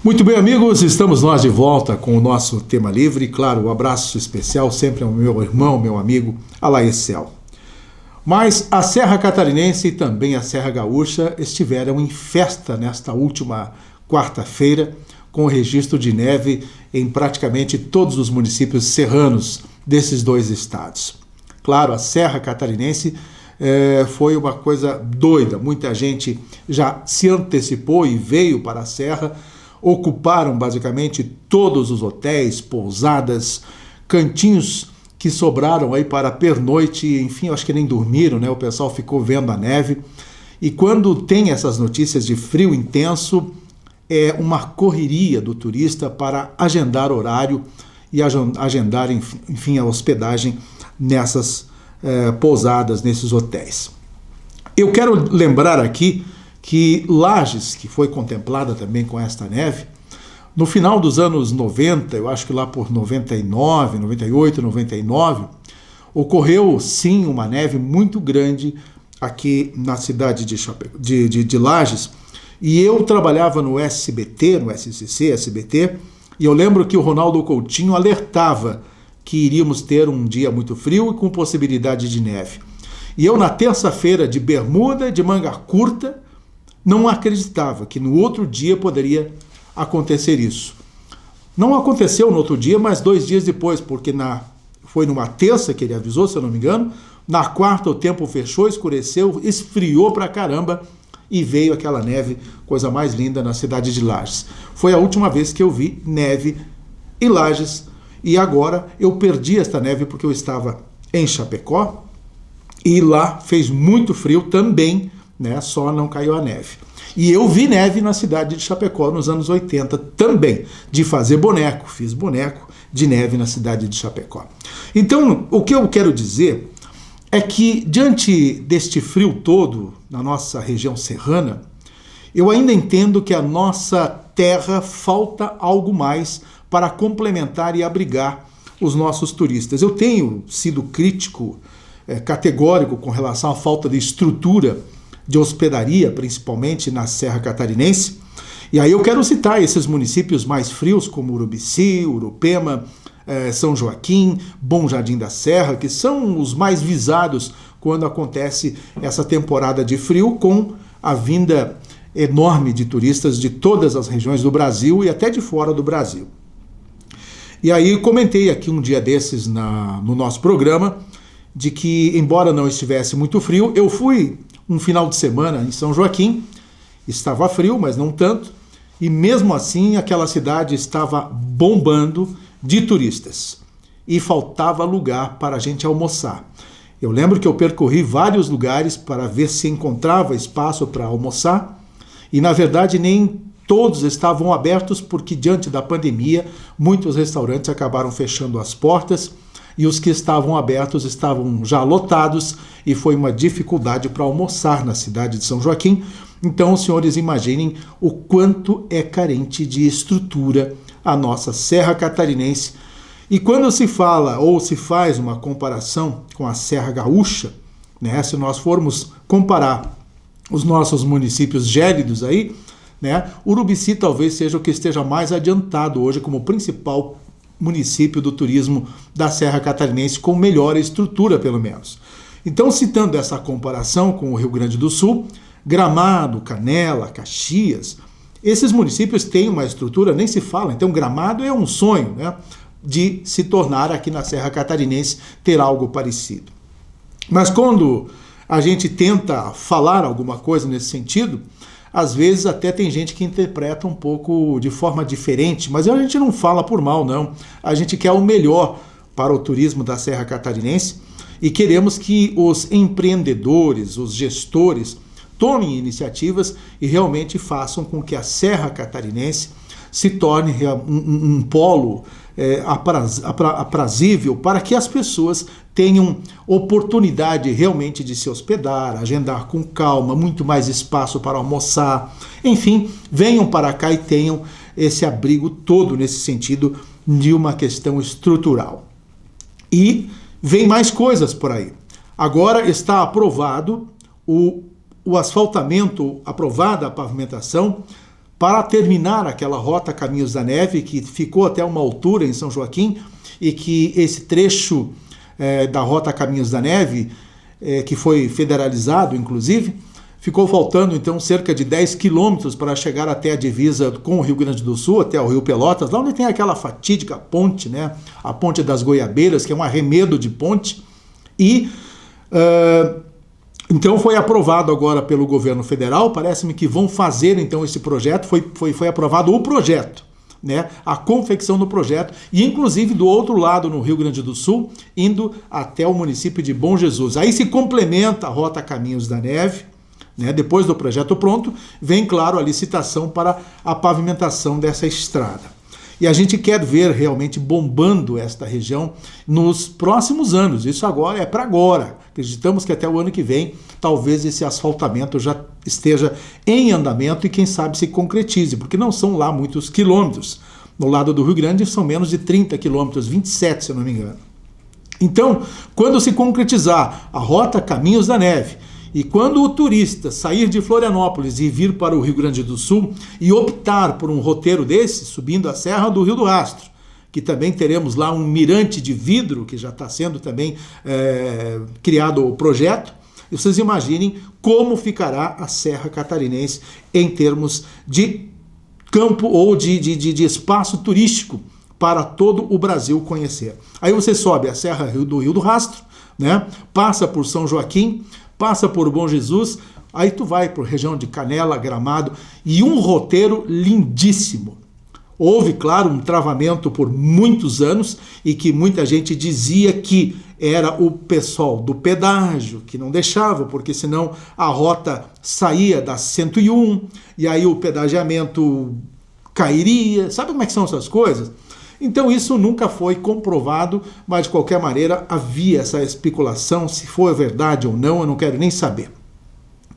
Muito bem, amigos, estamos nós de volta com o nosso tema livre. Claro, um abraço especial sempre ao meu irmão, meu amigo Alaecel. Mas a Serra Catarinense e também a Serra Gaúcha estiveram em festa nesta última quarta-feira, com o registro de neve em praticamente todos os municípios serranos desses dois estados. Claro, a Serra Catarinense foi uma coisa doida. Muita gente já se antecipou e veio para a Serra. Ocuparam basicamente todos os hotéis, pousadas, cantinhos que sobraram aí para pernoite, enfim, acho que nem dormiram, né? O pessoal ficou vendo a neve. E quando tem essas notícias de frio intenso, é uma correria do turista para agendar horário e agendar, enfim, a hospedagem nessas pousadas, nesses hotéis. Eu quero lembrar aqui que Lages, que foi contemplada também com esta neve, no final dos anos 90, eu acho que lá por 99, 98, 99, ocorreu sim uma neve muito grande aqui na cidade de Lages, e eu trabalhava no SBT, no SCC, SBT, e eu lembro que o Ronaldo Coutinho alertava que iríamos ter um dia muito frio e com possibilidade de neve. E eu na terça-feira de bermuda, de manga curta, não acreditava que no outro dia poderia acontecer isso. Não aconteceu no outro dia, mas 2 dias depois, porque foi numa terça que ele avisou, se eu não me engano. Na quarta o tempo fechou, escureceu, esfriou pra caramba e veio aquela neve, coisa mais linda na cidade de Lages. Foi a última vez que eu vi neve em Lages e agora eu perdi esta neve porque eu estava em Chapecó e lá fez muito frio também, né? Só não caiu a neve. E eu vi neve na cidade de Chapecó nos anos 80 também, de fazer boneco, fiz boneco de neve na cidade de Chapecó. Então, o que eu quero dizer é que, diante deste frio todo na nossa região serrana, eu ainda entendo que a nossa terra falta algo mais para complementar e abrigar os nossos turistas. Eu tenho sido crítico, categórico com relação à falta de estrutura de hospedaria, principalmente na Serra Catarinense. E aí eu quero citar esses municípios mais frios, como Urubici, Urupema, São Joaquim, Bom Jardim da Serra, que são os mais visados quando acontece essa temporada de frio, com a vinda enorme de turistas de todas as regiões do Brasil e até de fora do Brasil. E aí comentei aqui um dia desses no nosso programa, de que, embora não estivesse muito frio, eu fui um final de semana em São Joaquim, estava frio, mas não tanto, e mesmo assim aquela cidade estava bombando de turistas e faltava lugar para a gente almoçar. Eu lembro que eu percorri vários lugares para ver se encontrava espaço para almoçar e, na verdade, nem todos estavam abertos porque, diante da pandemia, muitos restaurantes acabaram fechando as portas e os que estavam abertos estavam já lotados e foi uma dificuldade para almoçar na cidade de São Joaquim. Então, os senhores imaginem o quanto é carente de estrutura a nossa Serra Catarinense. E quando se fala ou se faz uma comparação com a Serra Gaúcha, né, se nós formos comparar os nossos municípios gélidos aí, né, Urubici talvez seja o que esteja mais adiantado hoje como principal município do turismo da Serra Catarinense, com melhor estrutura, pelo menos. Então, citando essa comparação com o Rio Grande do Sul, Gramado, Canela, Caxias, esses municípios têm uma estrutura, nem se fala. Então, Gramado é um sonho, né, de se tornar aqui na Serra Catarinense ter algo parecido. Mas quando a gente tenta falar alguma coisa nesse sentido, às vezes até tem gente que interpreta um pouco de forma diferente, mas a gente não fala por mal, não. A gente quer o melhor para o turismo da Serra Catarinense e queremos que os empreendedores, os gestores, tomem iniciativas e realmente façam com que a Serra Catarinense se torne um polo aprazível para que as pessoas tenham oportunidade realmente de se hospedar, agendar com calma, muito mais espaço para almoçar, enfim, venham para cá e tenham esse abrigo todo nesse sentido de uma questão estrutural. E vem mais coisas por aí. Agora está aprovado o asfaltamento, aprovada a pavimentação para terminar aquela rota Caminhos da Neve, que ficou até uma altura em São Joaquim, e que esse trecho da rota Caminhos da Neve, que foi federalizado, inclusive, ficou faltando, então, cerca de 10 quilômetros para chegar até a divisa com o Rio Grande do Sul, até o Rio Pelotas, lá onde tem aquela fatídica ponte, né? A Ponte das Goiabeiras, que é um arremedo de ponte. E, então, foi aprovado agora pelo governo federal, parece-me que vão fazer, então, esse projeto, foi aprovado o projeto, né, a confecção do projeto, e inclusive do outro lado, no Rio Grande do Sul, indo até o município de Bom Jesus. Aí se complementa a rota Caminhos da Neve, né, depois do projeto pronto, vem, claro, a licitação para a pavimentação dessa estrada. E a gente quer ver realmente bombando esta região nos próximos anos. Isso agora é para agora. Acreditamos que até o ano que vem, talvez esse asfaltamento já esteja em andamento e quem sabe se concretize, porque não são lá muitos quilômetros. No lado do Rio Grande são menos de 30 quilômetros, 27 se eu não me engano. Então, quando se concretizar a rota Caminhos da Neve, e quando o turista sair de Florianópolis e vir para o Rio Grande do Sul e optar por um roteiro desse, subindo a Serra do Rio do Rastro, que também teremos lá um mirante de vidro, que já está sendo também criado o projeto, e vocês imaginem como ficará a Serra Catarinense em termos de campo ou de espaço turístico para todo o Brasil conhecer. Aí você sobe a Serra do Rio do Rastro, né? Passa por São Joaquim, passa por Bom Jesus, aí tu vai por região de Canela, Gramado, e um roteiro lindíssimo. Houve, claro, um travamento por muitos anos e que muita gente dizia que era o pessoal do pedágio que não deixava, porque senão a rota saía da 101 e aí o pedagiamento cairia. Sabe como é que são essas coisas? Então isso nunca foi comprovado, mas de qualquer maneira havia essa especulação, se for verdade ou não, eu não quero nem saber.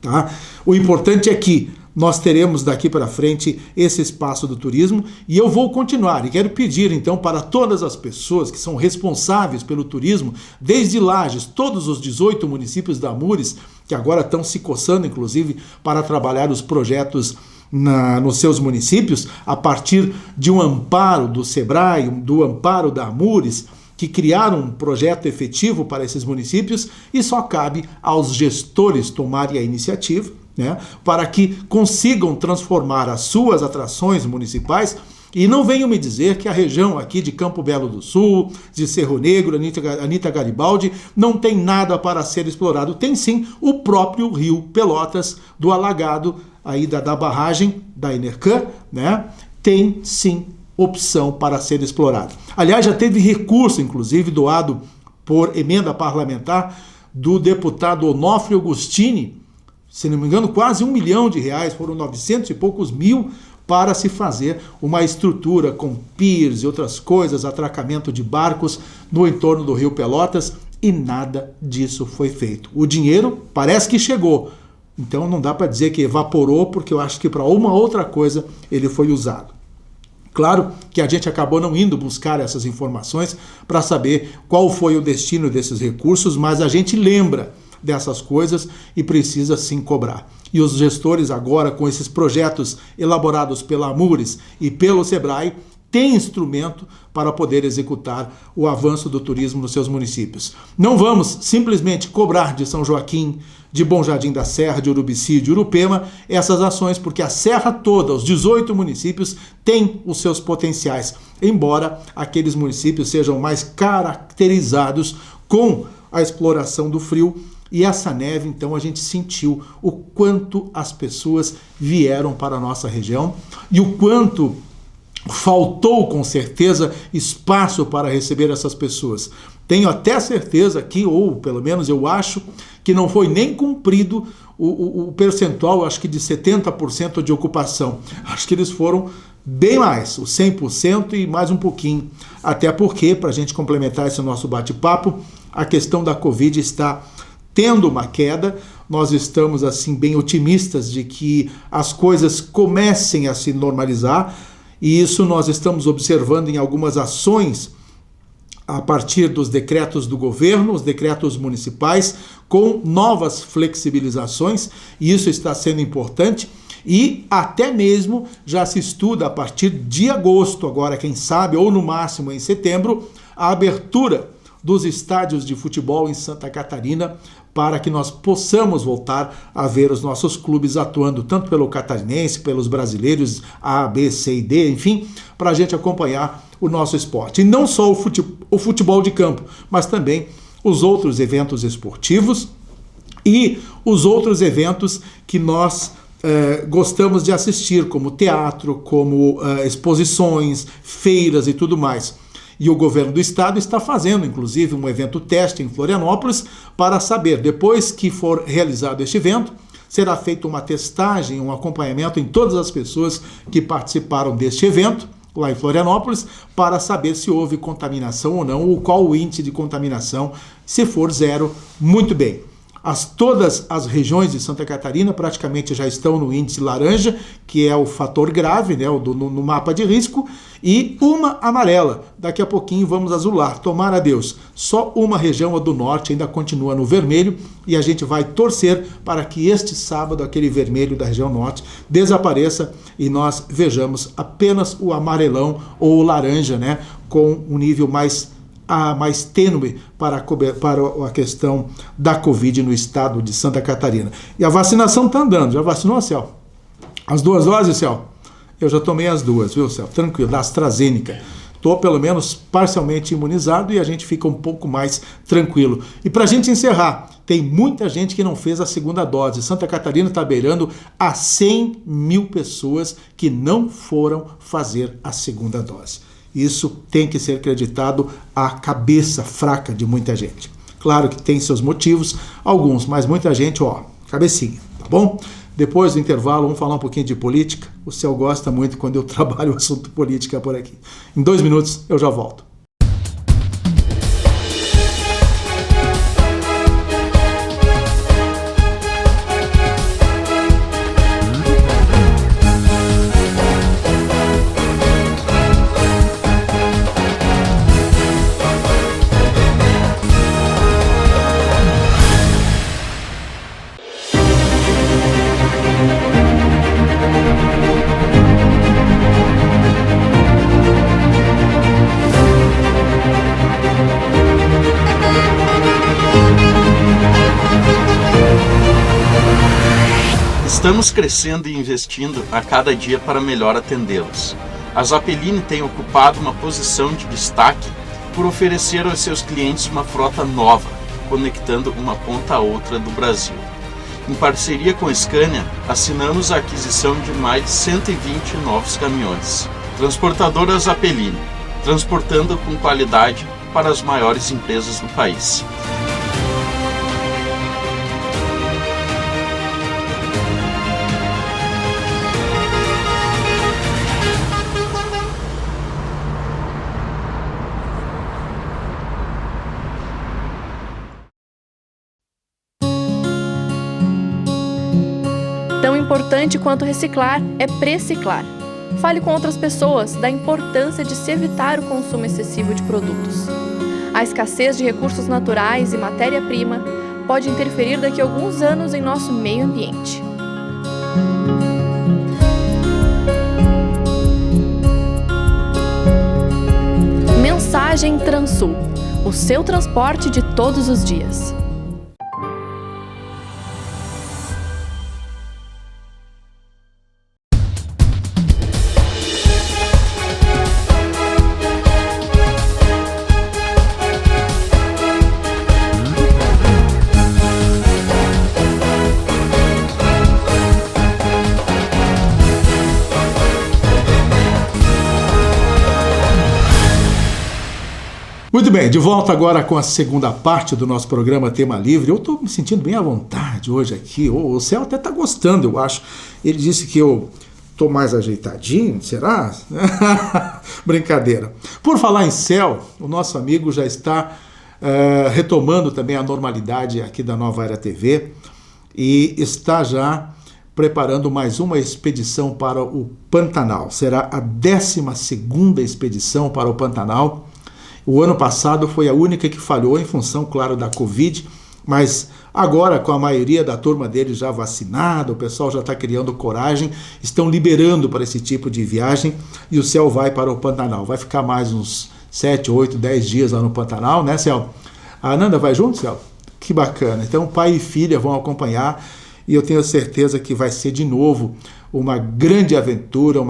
Tá? O importante é que nós teremos daqui para frente esse espaço do turismo e eu vou continuar. E quero pedir então para todas as pessoas que são responsáveis pelo turismo, desde Lages, todos os 18 municípios da Amures, que agora estão se coçando inclusive para trabalhar os projetos nos seus municípios, a partir de um amparo do SEBRAE, do amparo da Amures, que criaram um projeto efetivo para esses municípios, e só cabe aos gestores tomarem a iniciativa, né, para que consigam transformar as suas atrações municipais. E não venham me dizer que a região aqui de Campo Belo do Sul, de Cerro Negro, Anita Garibaldi, não tem nada para ser explorado. Tem sim o próprio Rio Pelotas, do alagado aí da barragem da Enercan, né? Tem sim opção para ser explorado. Aliás, já teve recurso, inclusive, doado por emenda parlamentar do deputado Onofre Agostini, se não me engano, quase R$1 milhão, foram 900 e poucos mil para se fazer uma estrutura com piers e outras coisas, atracamento de barcos no entorno do Rio Pelotas, e nada disso foi feito. O dinheiro parece que chegou, então não dá para dizer que evaporou, porque eu acho que para uma outra coisa ele foi usado. Claro que a gente acabou não indo buscar essas informações para saber qual foi o destino desses recursos, mas a gente lembra dessas coisas e precisa sim cobrar. E os gestores agora, com esses projetos elaborados pela Amures e pelo SEBRAE, têm instrumento para poder executar o avanço do turismo nos seus municípios. Não vamos simplesmente cobrar de São Joaquim, de Bom Jardim da Serra, de Urubici, de Urupema, essas ações, porque a Serra toda, os 18 municípios, têm os seus potenciais, embora aqueles municípios sejam mais caracterizados com a exploração do frio. E essa neve, então, a gente sentiu o quanto as pessoas vieram para a nossa região e o quanto faltou, com certeza, espaço para receber essas pessoas. Tenho até certeza que, ou pelo menos eu acho, que não foi nem cumprido o percentual, acho que de 70% de ocupação. Acho que eles foram bem mais, o 100% e mais um pouquinho. Até porque, para a gente complementar esse nosso bate-papo, a questão da Covid está tendo uma queda. Nós estamos assim bem otimistas de que as coisas comecem a se normalizar, e isso nós estamos observando em algumas ações a partir dos decretos do governo, os decretos municipais, com novas flexibilizações, e isso está sendo importante. E até mesmo já se estuda a partir de agosto, agora quem sabe, ou no máximo em setembro, a abertura dos estádios de futebol em Santa Catarina para que nós possamos voltar a ver os nossos clubes atuando tanto pelo catarinense, pelos brasileiros A, B, C e D, enfim, para a gente acompanhar o nosso esporte. E não só o futebol de campo, mas também os outros eventos esportivos e os outros eventos que nós gostamos de assistir, como teatro, como exposições, feiras e tudo mais. E o governo do estado está fazendo, inclusive, um evento teste em Florianópolis para saber, depois que for realizado este evento, será feita uma testagem, um acompanhamento em todas as pessoas que participaram deste evento, lá em Florianópolis, para saber se houve contaminação ou não, ou qual o índice de contaminação. Se for zero, muito bem. Todas as regiões de Santa Catarina praticamente já estão no índice laranja, que é o fator grave, né, no mapa de risco, e uma amarela. Daqui a pouquinho vamos azular, tomara a Deus. Só uma região, a do norte, ainda continua no vermelho, e a gente vai torcer para que este sábado, aquele vermelho da região norte, desapareça e nós vejamos apenas o amarelão ou o laranja, né, com um nível mais tênue para a questão da Covid no estado de Santa Catarina. E a vacinação está andando. Já vacinou, Céu? As 2 doses, Céu? Eu já tomei as 2, viu, Céu? Tranquilo, da AstraZeneca. Estou, pelo menos, parcialmente imunizado e a gente fica um pouco mais tranquilo. E para a gente encerrar, tem muita gente que não fez a segunda dose. Santa Catarina está beirando a 100 mil pessoas que não foram fazer a segunda dose. Isso tem que ser creditado à cabeça fraca de muita gente. Claro que tem seus motivos, alguns, mas muita gente, cabecinha, tá bom? Depois do intervalo, vamos falar um pouquinho de política. O Céu gosta muito quando eu trabalho o assunto política por aqui. Em 2 minutos eu já volto. Estamos crescendo e investindo a cada dia para melhor atendê-los. A Zappellini tem ocupado uma posição de destaque por oferecer aos seus clientes uma frota nova, conectando uma ponta a outra do Brasil. Em parceria com a Scania, assinamos a aquisição de mais de 120 novos caminhões. Transportadora Zappellini, transportando com qualidade para as maiores empresas do país. Tão importante quanto reciclar é preciclar. Fale com outras pessoas da importância de se evitar o consumo excessivo de produtos. A escassez de recursos naturais e matéria-prima pode interferir daqui a alguns anos em nosso meio ambiente. Mensagem Transul, o seu transporte de todos os dias. Muito bem, de volta agora com a segunda parte do nosso programa Tema Livre. Eu estou me sentindo bem à vontade hoje aqui. O Céu até está gostando, eu acho. Ele disse que eu estou mais ajeitadinho, será? Brincadeira. Por falar em Céu, o nosso amigo já está retomando também a normalidade aqui da Nova Era TV e está já preparando mais uma expedição para o Pantanal. Será a 12ª expedição para o Pantanal. O ano passado foi a única que falhou em função, claro, da Covid, mas Agora, com a maioria da turma deles já vacinada, o pessoal já está criando coragem, estão liberando para esse tipo de viagem e o Céu vai para o Pantanal. Vai ficar mais uns 7, 8, 10 dias lá no Pantanal, né, Céu? A Ananda vai junto, Céu? Que bacana. Então, pai e filha vão acompanhar e eu tenho certeza que vai ser de novo uma grande aventura, um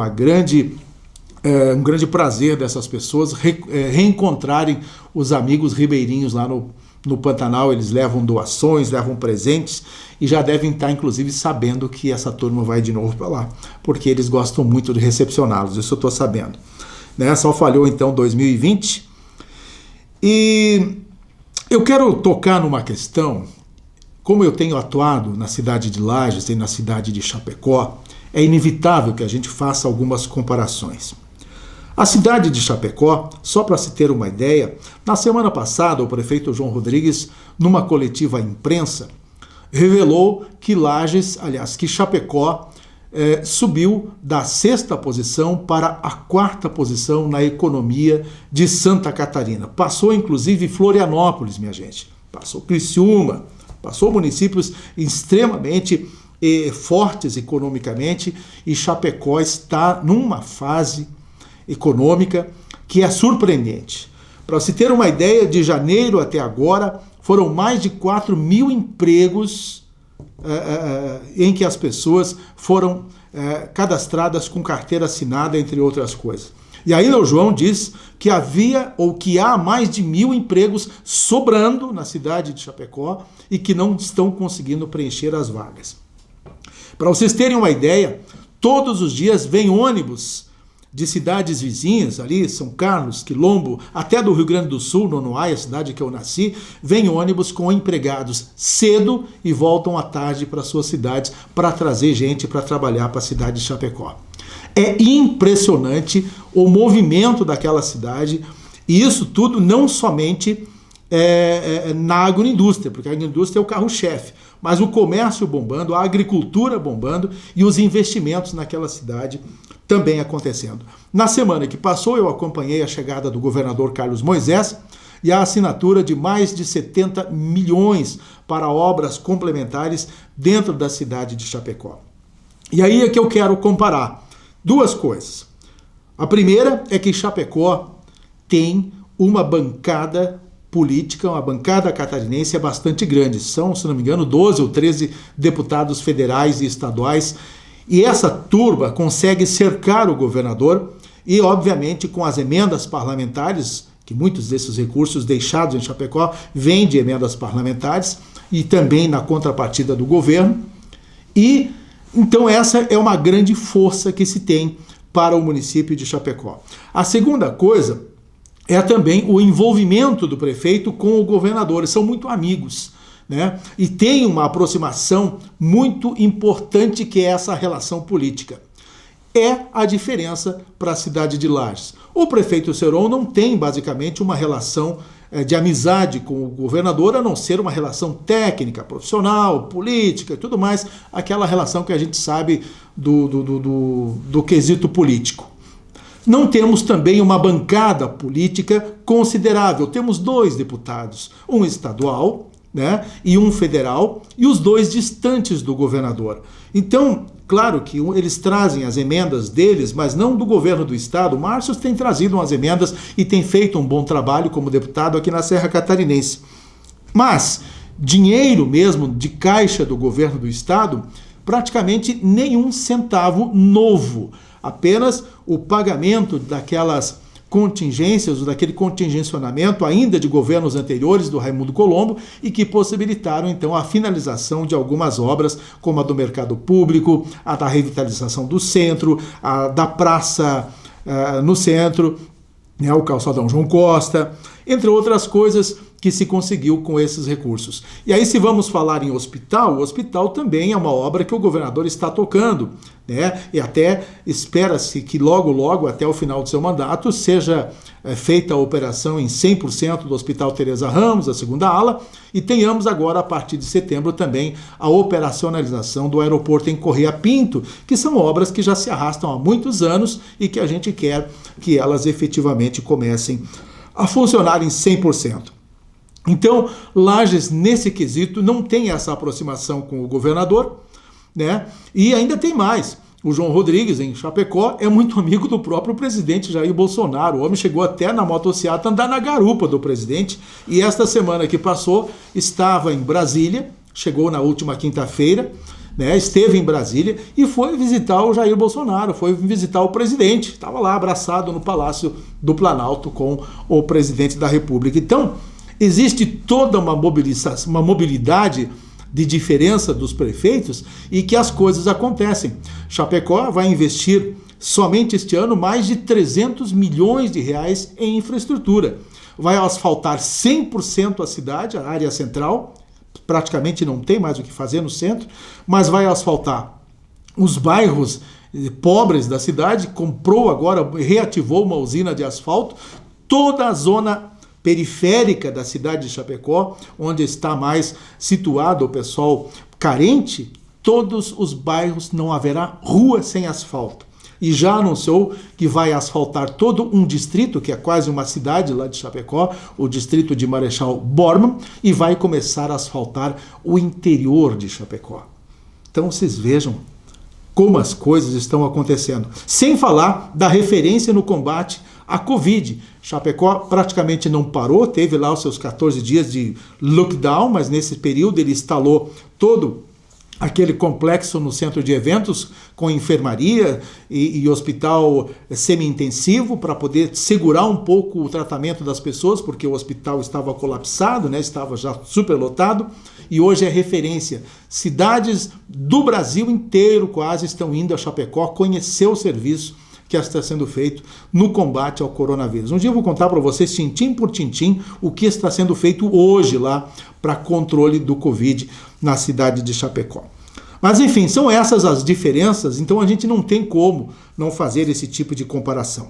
grande prazer dessas pessoas reencontrarem os amigos ribeirinhos lá no Pantanal. Eles levam doações, levam presentes e já devem estar, inclusive, sabendo que essa turma vai de novo para lá, porque eles gostam muito de recepcioná-los, isso eu estou sabendo. Né? Só falhou, então, 2020. E eu quero tocar numa questão, como eu tenho atuado na cidade de Lages e na cidade de Chapecó, é inevitável que a gente faça algumas comparações. A cidade de Chapecó, só para se ter uma ideia, na semana passada o prefeito João Rodrigues, numa coletiva à imprensa, revelou que que Chapecó subiu da 6ª posição para a 4ª posição na economia de Santa Catarina. Passou inclusive Florianópolis, minha gente, passou Criciúma, passou municípios extremamente fortes economicamente, e Chapecó está numa fase econômica que é surpreendente. Para se ter uma ideia, de janeiro até agora, foram mais de 4 mil empregos em que as pessoas foram cadastradas com carteira assinada, entre outras coisas. E ainda o João diz que há mais de 1.000 empregos sobrando na cidade de Chapecó e que não estão conseguindo preencher as vagas. Para vocês terem uma ideia, todos os dias vem ônibus de cidades vizinhas, ali, São Carlos, Quilombo, até do Rio Grande do Sul, Nonoai, a cidade que eu nasci, vem ônibus com empregados cedo e voltam à tarde para suas cidades para trazer gente para trabalhar para a cidade de Chapecó. É impressionante o movimento daquela cidade, e isso tudo não somente na agroindústria, porque a agroindústria é o carro-chefe, mas o comércio bombando, a agricultura bombando e os investimentos naquela cidade também acontecendo. Na semana que passou, eu acompanhei a chegada do governador Carlos Moisés e a assinatura de mais de 70 milhões para obras complementares dentro da cidade de Chapecó. E aí é que eu quero comparar duas coisas. A primeira é que Chapecó tem uma bancada política, uma bancada catarinense bastante grande. São, se não me engano, 12 ou 13 deputados federais e estaduais. E essa turba consegue cercar o governador e, obviamente, com as emendas parlamentares, que muitos desses recursos deixados em Chapecó vêm de emendas parlamentares e também na contrapartida do governo. E, então, essa é uma grande força que se tem para o município de Chapecó. A segunda coisa é também o envolvimento do prefeito com o governador. Eles são muito amigos, né? E tem uma aproximação muito importante, que é essa relação política. É a diferença para a cidade de Lages. O prefeito Seron não tem, basicamente, uma relação de amizade com o governador, a não ser uma relação técnica, profissional, política e tudo mais, aquela relação que a gente sabe do quesito político. Não temos também uma bancada política considerável. Temos 2 deputados, um estadual, né, e um federal, e os 2 distantes do governador. Então, claro que eles trazem as emendas deles, mas não do governo do estado. O Márcio tem trazido umas emendas e tem feito um bom trabalho como deputado aqui na Serra Catarinense. Mas dinheiro mesmo de caixa do governo do estado, praticamente nenhum centavo novo. Apenas o pagamento daquelas contingências, ou daquele contingencionamento ainda de governos anteriores do Raimundo Colombo, e que possibilitaram então a finalização de algumas obras, como a do mercado público, a da revitalização do centro, a da praça no centro, né, o calçadão João Costa, entre outras coisas que se conseguiu com esses recursos. E aí, se vamos falar em hospital, o hospital também é uma obra que o governador está tocando, né? E até espera-se que logo, até o final do seu mandato, seja feita a operação em 100% do Hospital Teresa Ramos, a segunda ala, e tenhamos agora, a partir de setembro, também a operacionalização do aeroporto em Correia Pinto, que são obras que já se arrastam há muitos anos e que a gente quer que elas efetivamente comecem a funcionar em 100%. Então, Lages, nesse quesito, não tem essa aproximação com o governador, né? E ainda tem mais. O João Rodrigues, em Chapecó, é muito amigo do próprio presidente Jair Bolsonaro. O homem chegou até na motociata andar na garupa do presidente. E esta semana que passou, estava em Brasília, chegou na última quinta-feira, né, esteve em Brasília e foi visitar o Jair Bolsonaro, foi visitar o presidente. Estava lá abraçado no Palácio do Planalto com o presidente da República. Então, existe toda uma mobilidade de diferença dos prefeitos e que as coisas acontecem. Chapecó vai investir somente este ano mais de 300 milhões de reais em infraestrutura. Vai asfaltar 100% a cidade, a área central, praticamente não tem mais o que fazer no centro, mas vai asfaltar os bairros pobres da cidade, comprou agora, reativou uma usina de asfalto, toda a zona periférica da cidade de Chapecó, onde está mais situado o pessoal carente, todos os bairros não haverá rua sem asfalto. E já anunciou que vai asfaltar todo um distrito, que é quase uma cidade lá de Chapecó, o distrito de Marechal Bormann, e vai começar a asfaltar o interior de Chapecó. Então vocês vejam como as coisas estão acontecendo. Sem falar da referência no combate à Covid. Chapecó praticamente não parou, teve lá os seus 14 dias de lockdown, mas nesse período ele instalou todo aquele complexo no centro de eventos com enfermaria e hospital semi-intensivo para poder segurar um pouco o tratamento das pessoas, porque o hospital estava colapsado, né? Estava já superlotado, e hoje é referência. Cidades do Brasil inteiro quase estão indo a Chapecó conhecer o serviço que está sendo feito no combate ao coronavírus. Um dia eu vou contar para vocês, tintim por tintim, o que está sendo feito hoje lá para controle do Covid na cidade de Chapecó. Mas enfim, são essas as diferenças, então a gente não tem como não fazer esse tipo de comparação.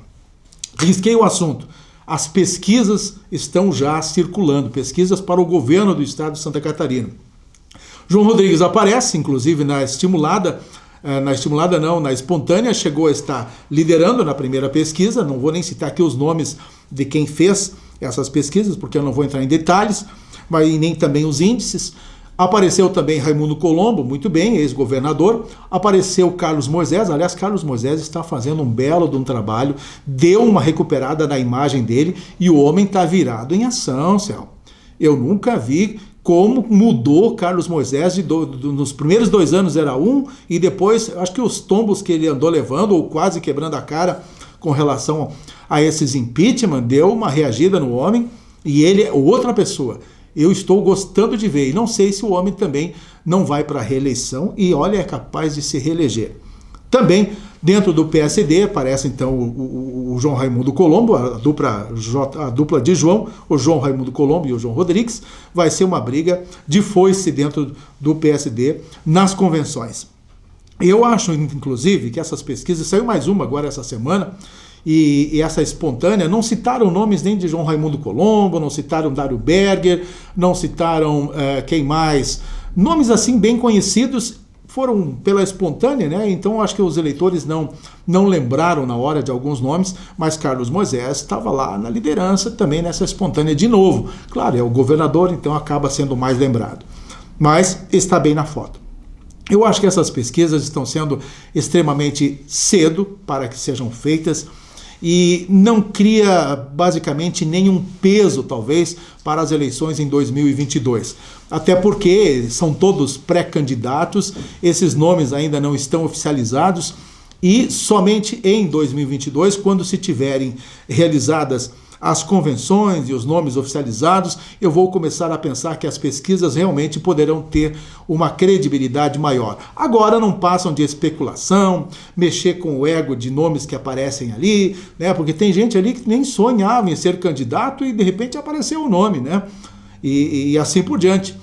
Risquei o assunto. As pesquisas estão já circulando, pesquisas para o governo do estado de Santa Catarina. João Rodrigues aparece, inclusive, na espontânea, chegou a estar liderando na primeira pesquisa. Não vou nem citar aqui os nomes de quem fez essas pesquisas, porque eu não vou entrar em detalhes, mas nem também os índices. Apareceu também Raimundo Colombo, muito bem, ex-governador. Apareceu Carlos Moisés, aliás, Carlos Moisés está fazendo um belo de um trabalho, deu uma recuperada na imagem dele e o homem está virado em ação, Céu. Eu nunca vi como mudou Carlos Moisés, nos primeiros 2 anos era um, e depois, acho que os tombos que ele andou levando, ou quase quebrando a cara com relação a esses impeachment, deu uma reagida no homem, e ele é outra pessoa. Eu estou gostando de ver, e não sei se o homem também não vai para a reeleição, e olha, é capaz de se reeleger. Também, dentro do PSD, aparece então o João Raimundo Colombo, a dupla de João, o João Raimundo Colombo e o João Rodrigues. Vai ser uma briga de foice dentro do PSD nas convenções. Eu acho, inclusive, que essas pesquisas, saiu mais uma agora essa semana, e essa espontânea, não citaram nomes nem de João Raimundo Colombo, não citaram Dário Berger, não citaram quem mais, nomes assim bem conhecidos, foram pela espontânea, né? Então acho que os eleitores não lembraram na hora de alguns nomes, mas Carlos Moisés estava lá na liderança também nessa espontânea de novo. Claro, é o governador, então acaba sendo mais lembrado, mas está bem na foto. Eu acho que essas pesquisas estão sendo extremamente cedo para que sejam feitas, e não cria basicamente nenhum peso, talvez, para as eleições em 2022. Até porque são todos pré-candidatos, esses nomes ainda não estão oficializados, e somente em 2022, quando se tiverem realizadas as convenções e os nomes oficializados, eu vou começar a pensar que as pesquisas realmente poderão ter uma credibilidade maior. Agora não passam de especulação, mexer com o ego de nomes que aparecem ali, né? Porque tem gente ali que nem sonhava em ser candidato e de repente apareceu o nome, né? E assim por diante.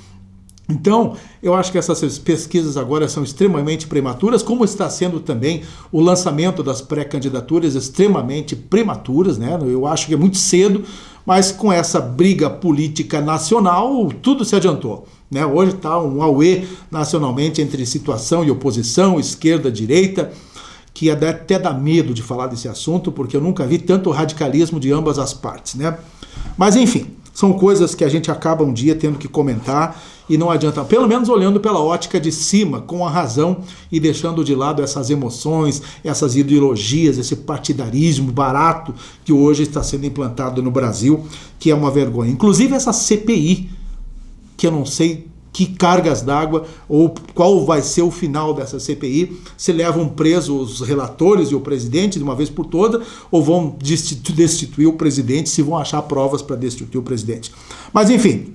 Então, eu acho que essas pesquisas agora são extremamente prematuras, como está sendo também o lançamento das pré-candidaturas extremamente prematuras, né? Eu acho que é muito cedo, mas com essa briga política nacional, tudo se adiantou, né? Hoje está um auê nacionalmente entre situação e oposição, esquerda, direita, que até dá medo de falar desse assunto, porque eu nunca vi tanto radicalismo de ambas as partes, né? Mas enfim, São coisas que a gente acaba um dia tendo que comentar e não adianta, pelo menos olhando pela ótica de cima, com a razão e deixando de lado essas emoções, essas ideologias, esse partidarismo barato que hoje está sendo implantado no Brasil, que é uma vergonha. Inclusive essa CPI, que eu não sei que cargas d'água ou qual vai ser o final dessa CPI, se levam presos os relatores e o presidente de uma vez por toda, ou vão destituir o presidente, se vão achar provas para destituir o presidente. Mas enfim,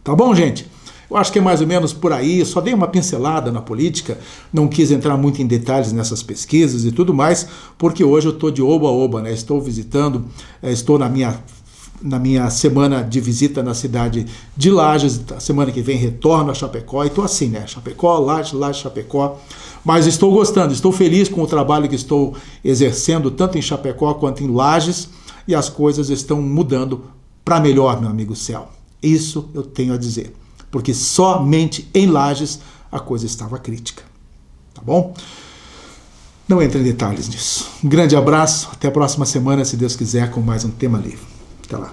tá bom, gente? Eu acho que é mais ou menos por aí, só dei uma pincelada na política, não quis entrar muito em detalhes nessas pesquisas e tudo mais, porque hoje eu estou de oba a oba, né? Estou visitando, estou na minha semana de visita na cidade de Lages, a semana que vem retorno a Chapecó, e estou assim, né? Chapecó, Lages, Chapecó, mas estou gostando, estou feliz com o trabalho que estou exercendo, tanto em Chapecó quanto em Lages, e as coisas estão mudando para melhor, meu amigo Céu. Isso eu tenho a dizer, porque somente em Lages a coisa estava crítica, tá bom? Não entre em detalhes nisso. Um grande abraço, até a próxima semana, se Deus quiser, com mais um Tema Livre. Até lá.